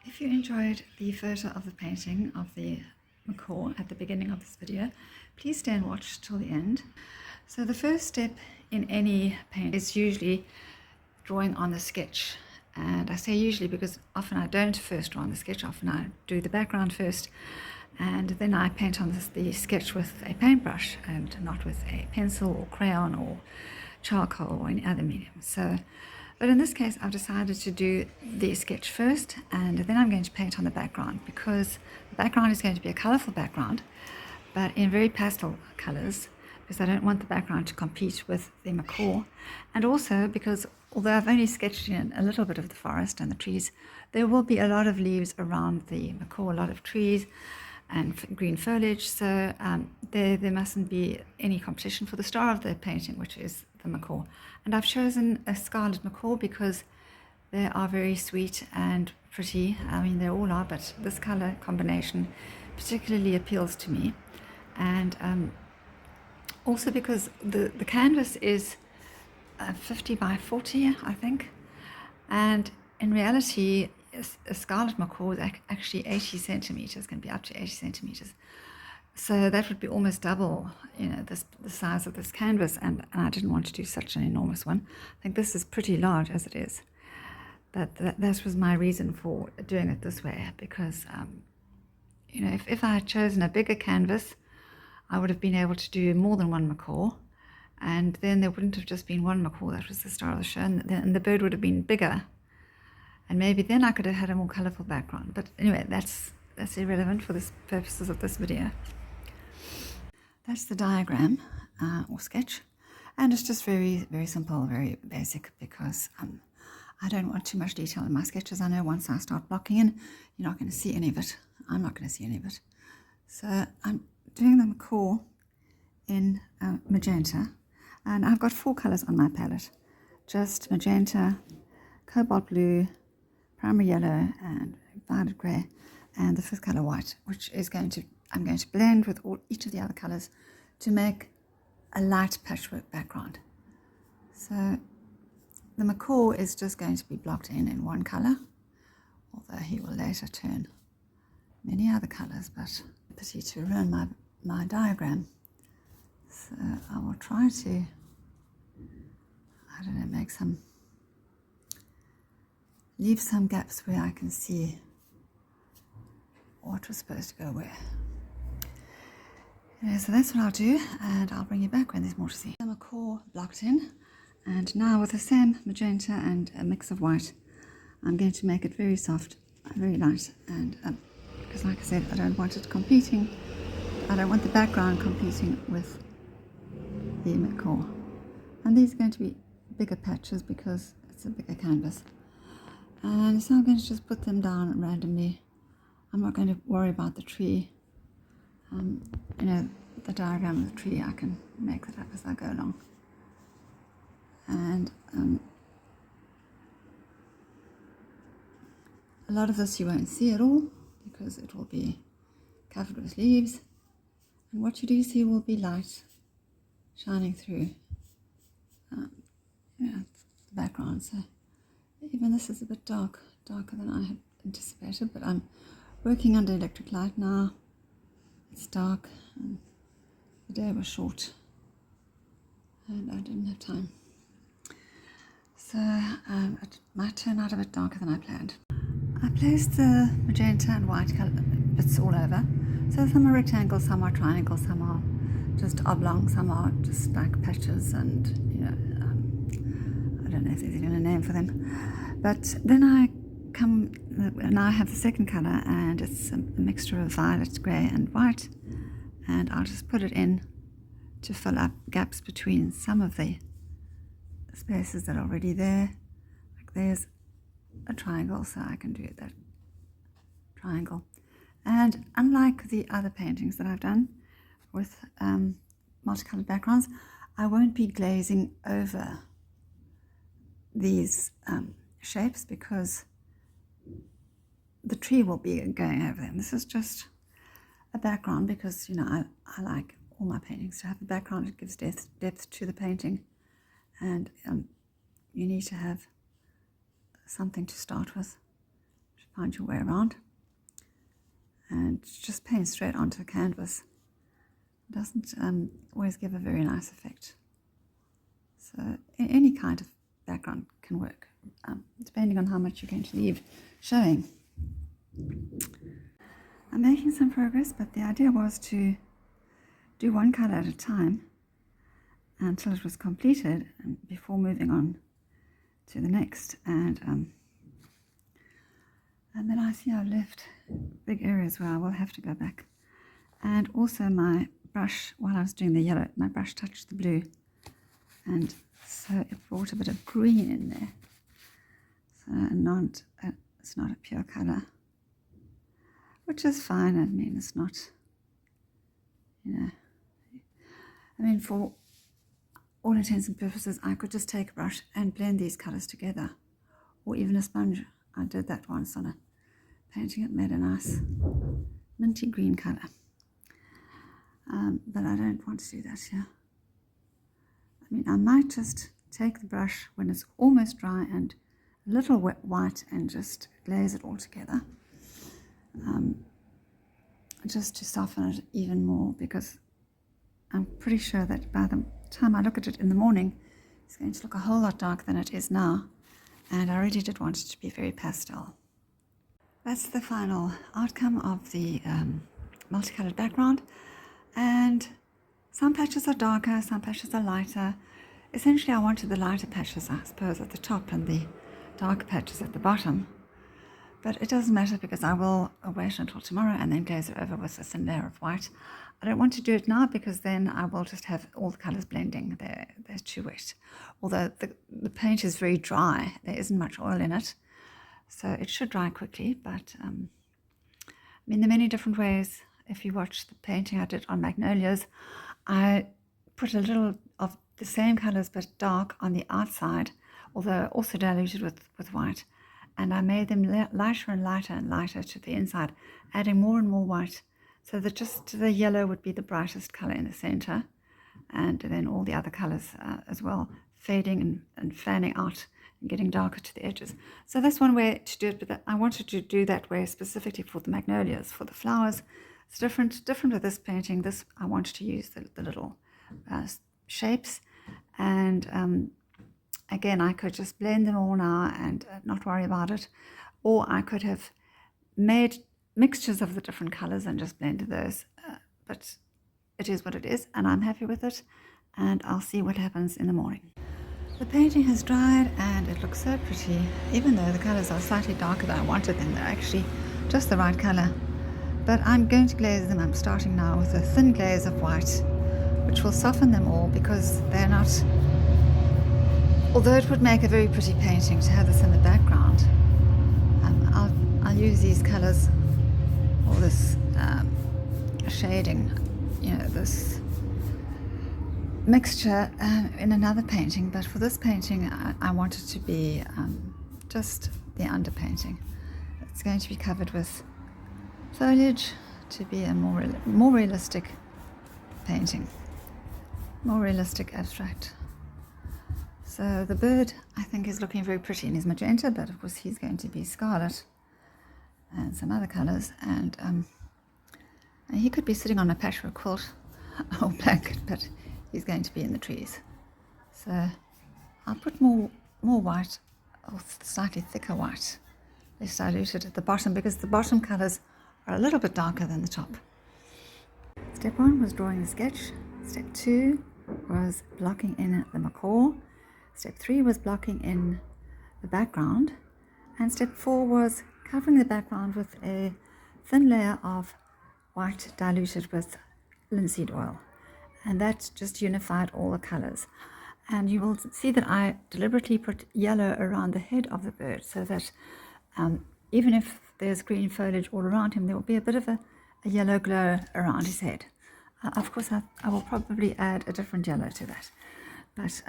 If you enjoyed the photo of the painting of the macaw at the beginning of this video, please stay and watch till the end. So the first step in any paint is usually drawing on the sketch. And I say usually because often I don't first draw on the sketch, often I do the background first, and then I paint on the sketch with a paintbrush and not with a pencil or crayon or charcoal or any other medium. But in this case, I've decided to do the sketch first, and then I'm going to paint on the background, because the background is going to be a colourful background, but in very pastel colours, because I don't want the background to compete with the macaw. And also because although I've only sketched in a little bit of the forest and the trees, there will be a lot of leaves around the macaw, a lot of trees and green foliage, so there mustn't be any competition for the star of the painting, which is the macaw. And I've chosen a scarlet macaw because they are very sweet and pretty. I mean, they all are, but this color combination particularly appeals to me. And also because the canvas is 50 by 40, I think, and in reality a scarlet macaw is actually 80 centimeters, can be up to 80 centimeters. So that would be almost double, the size of this canvas, and I didn't want to do such an enormous one. I think this is pretty large as it is, but that was my reason for doing it this way, because if I had chosen a bigger canvas, I would have been able to do more than one macaw, and then there wouldn't have just been one macaw that was the star of the show, and the bird would have been bigger, and maybe then I could have had a more colourful background. But anyway, that's irrelevant for the purposes of this video. That's the diagram or sketch, and it's just very, very simple, very basic, because I don't want too much detail in my sketches. I know once I start blocking in, you're not going to see any of it. I'm not going to see any of it. So I'm doing the macaw in magenta, and I've got 4 colours on my palette: just magenta, cobalt blue, primary yellow, and violet grey, and the 5th colour white, which is I'm going to blend with each of the other colours to make a light patchwork background. So the macaw is just going to be blocked in one colour, although he will later turn many other colours, but pity to ruin my diagram. So I will try to, leave some gaps where I can see what was supposed to go where. Anyway, so that's what I'll do, and I'll bring you back when there's more to see. The macaw blocked in, and now with the same magenta and a mix of white, I'm going to make it very soft, very light, and because like I said, I don't want the background competing with the macaw. And these are going to be bigger patches because it's a bigger canvas. And so I'm going to just put them down randomly. I'm not going to worry about the tree. The diagram of the tree, I can make that up as I go along. And a lot of this you won't see at all, because it will be covered with leaves. And what you do see will be light shining through the background. So even this is a bit darker than I had anticipated, but I'm working under electric light now. It's dark, and the day was short, and I didn't have time. So it might turn out a bit darker than I planned. I placed the magenta and white color bits all over. So some are rectangles, some are triangles, some are just oblong, some are just like patches, and I don't know if there's even a name for them. But then now I have the second colour, and it's a mixture of violet, grey and white, and I'll just put it in to fill up gaps between some of the spaces that are already there. Like there's a triangle, so I can do that triangle. And unlike the other paintings that I've done with multicolored backgrounds, I won't be glazing over these shapes, because the tree will be going over them. This is just a background because I like all my paintings to have a background. It gives depth to the painting, and you need to have something to start with. find your way around. And just paint straight onto the canvas. It doesn't always give a very nice effect. So any kind of background can work, depending on how much you're going to leave showing. I'm making some progress, but the idea was to do one color at a time until it was completed before moving on to the next. And then I see I've left big areas where I will have to go back. And also my brush, while I was doing the yellow, my brush touched the blue, and so it brought a bit of green in there. So it's not a pure color, which is fine. I mean, it's not, I mean, for all intents and purposes, I could just take a brush and blend these colors together, or even a sponge. I did that once on a painting. It made a nice minty green color. But I don't want to do that here. I mean, I might just take the brush when it's almost dry and a little white and just glaze it all together, just to soften it even more, because I'm pretty sure that by the time I look at it in the morning, it's going to look a whole lot darker than it is now, and I really did want it to be very pastel. That's the final outcome of the multicolored background, and some patches are darker, some patches are lighter. Essentially, I wanted the lighter patches, I suppose, at the top and the darker patches at the bottom. But it doesn't matter, because I will wait until tomorrow and then glaze it over with a thin layer of white. I don't want to do it now, because then I will just have all the colours blending. They're too wet. Although the paint is very dry, there isn't much oil in it, so it should dry quickly. But I mean, there are many different ways. If you watch the painting I did on magnolias, I put a little of the same colours but dark on the outside, although also diluted with white. And I made them lighter and lighter and lighter to the inside, adding more and more white, so that just the yellow would be the brightest colour in the centre, and then all the other colours as well, fading and fanning out and getting darker to the edges. So that's one way to do it, but I wanted to do that way specifically for the magnolias. For the flowers, it's different with this painting. This, I wanted to use the little shapes, and again, I could just blend them all now and not worry about it, or I could have made mixtures of the different colors and just blended those, but it is what it is, and I'm happy with it, and I'll see what happens in the morning. The painting has dried and it looks so pretty. Even though the colors are slightly darker than I wanted them, they're actually just the right color. But I'm going to glaze them. I'm starting now with a thin glaze of white, which will soften them all, because they're not, although it would make a very pretty painting to have this in the background, I'll use these colors, or this shading, this mixture in another painting. But for this painting, I want it to be just the underpainting. It's going to be covered with foliage to be a more realistic painting, more realistic abstract. So the bird, I think, is looking very pretty in his magenta, but of course he's going to be scarlet and some other colors, and he could be sitting on a patchwork quilt or blanket, but he's going to be in the trees. So I'll put more white, or slightly thicker white, less diluted at the bottom, because the bottom colors are a little bit darker than the top. Step 1 was drawing the sketch. Step 2 was blocking in the macaw. Step 3 was blocking in the background. And step 4 was covering the background with a thin layer of white diluted with linseed oil. And that just unified all the colors. And you will see that I deliberately put yellow around the head of the bird, so that even if there's green foliage all around him, there will be a bit of a yellow glow around his head. Of course, I will probably add a different yellow to that, but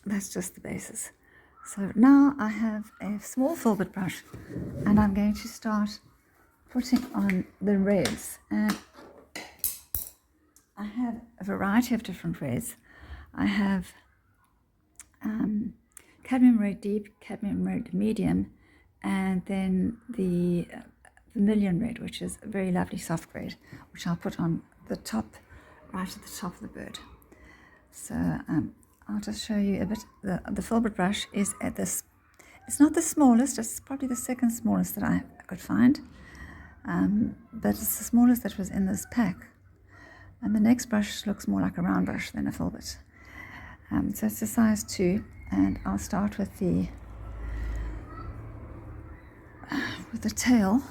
that's just the basis. So now I have a small filbert brush, and I'm going to start putting on the reds. And I have a variety of different reds. I have cadmium red deep, cadmium red medium, and then the vermilion red, which is a very lovely soft red, which I'll put on the top, right at the top of the bird. So I'll just show you a bit. The filbert brush is at this, it's not the smallest, it's probably the second smallest that I could find, but it's the smallest that was in this pack. And the next brush looks more like a round brush than a filbert. So it's a size 2, and I'll start with the tail,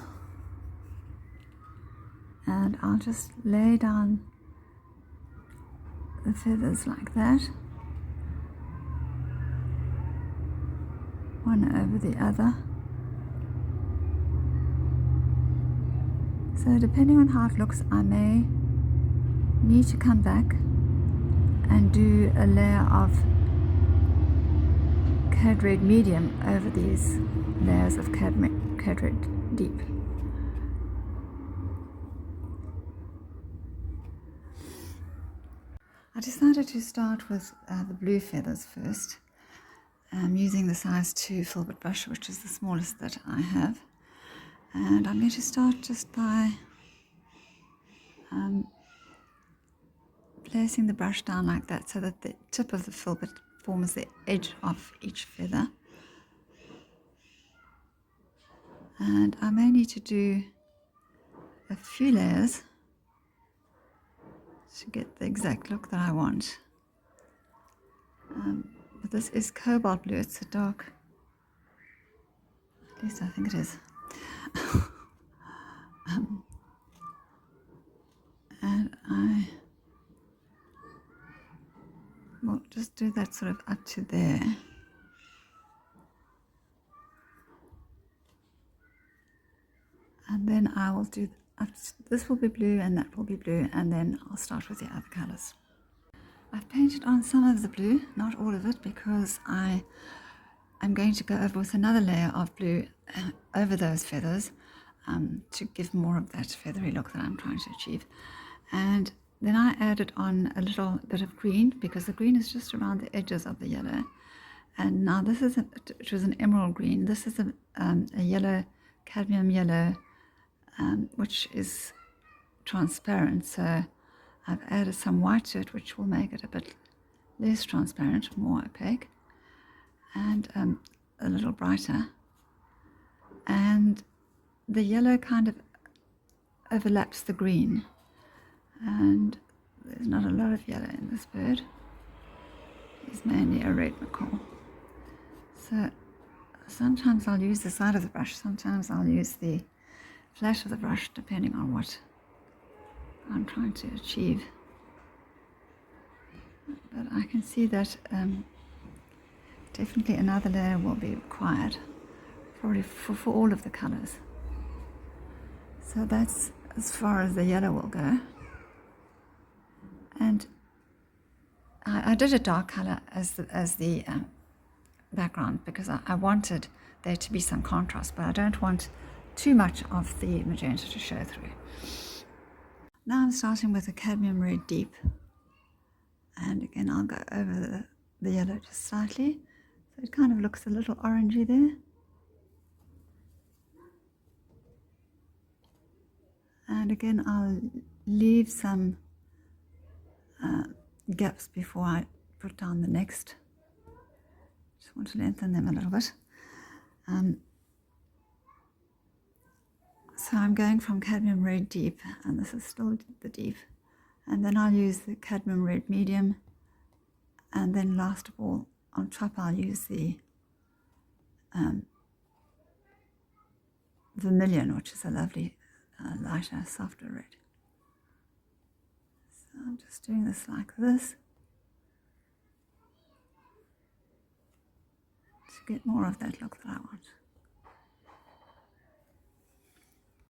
and I'll just lay down the feathers like that, one over the other. So depending on how it looks, I may need to come back and do a layer of cad red medium over these layers of cad red deep. I decided to start with the blue feathers first, using the size 2 filbert brush, which is the smallest that I have. And I'm going to start just by placing the brush down like that, so that the tip of the filbert forms the edge of each feather. And I may need to do a few layers to get the exact look that I want. But this is cobalt blue, it's a dark, at least I think it is. And I will just do that sort of up to there. And then I will do this will be blue and that will be blue, and then I'll start with the other colors. I've painted on some of the blue, not all of it, because I'm going to go over with another layer of blue over those feathers to give more of that feathery look that I'm trying to achieve. And then I added on a little bit of green, because the green is just around the edges of the yellow. And now this is it was an emerald green. This is a yellow, cadmium yellow, which is transparent. So I've added some white to it, which will make it a bit less transparent, more opaque, and a little brighter. And the yellow kind of overlaps the green, and there's not a lot of yellow in this bird. He's mainly a red macaw. So sometimes I'll use the side of the brush, sometimes I'll use the flash of the brush, depending on what I'm trying to achieve. But I can see that definitely another layer will be required, probably for all of the colors. So that's as far as the yellow will go. And I did a dark color as the background, because I wanted there to be some contrast, but I don't want too much of the magenta to show through. Now I'm starting with a cadmium red deep, and again I'll go over the yellow just slightly, so it kind of looks a little orangey there. And again I'll leave some gaps before I put down the next. Just want to lengthen them a little bit. So I'm going from cadmium red deep, and this is still the deep, and then I'll use the cadmium red medium, and then last of all on top I'll use the vermilion, which is a lovely lighter, softer red. So I'm just doing this like this to get more of that look that I want.